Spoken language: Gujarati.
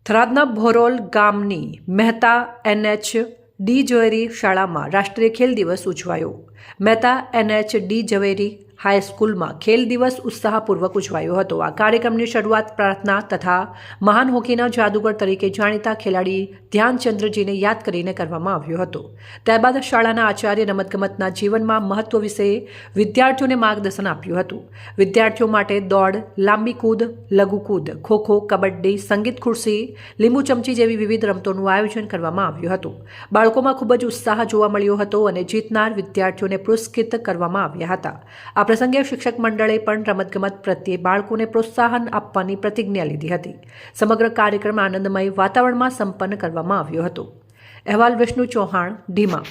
થરાદના ભોરોલ ગામની મહેતા NH-D ઝવેરી શાળામાં રાષ્ટ્રીય ખેલ દિવસ ઉજવાયો। મહેતા NH-D ઝવેરી હાઈસ્કૂલમાં ખેલ દિવસ ઉત્સાહપૂર્વક ઉજવાયો હતો। આ કાર્યક્રમની શરૂઆત પ્રાર્થના તથા મહાન હોકીના જાદુગર તરીકે જાણીતા ખેલાડી ધ્યાનચંદ્રજીને યાદ કરીને કરવામાં આવ્યો હતો। ત્યારબાદ શાળાના આચાર્ય રમતગમતના જીવનમાં મહત્વ વિશે વિદ્યાર્થીઓને માર્ગદર્શન આપ્યું હતું। વિદ્યાર્થીઓ માટે દોડ, લાંબી કૂદ, લઘુકૂદ, ખોખો, કબડ્ડી, સંગીત ખુરશી, લીંબુ ચમચી જેવી વિવિધ રમતોનું આયોજન કરવામાં આવ્યું હતું। બાળકોમાં ખૂબ જ ઉત્સાહ જોવા મળ્યો હતો અને જીતનાર વિદ્યાર્થીઓને પુરસ્કૃત કરવામાં આવ્યા હતા। આ પ્રસંગે શિક્ષક મંડળે પણ રમતગમત પ્રત્યે બાળકોને પ્રોત્સાહન આપવાની પ્રતિજ્ઞા લીધી હતી। સમગ્ર કાર્યક્રમ આનંદમય વાતાવરણમાં સંપન્ન કરવામાં આવ્યો હતો। અહેવાલ વિષ્ણુ ચૌહાણ, ઢીમા।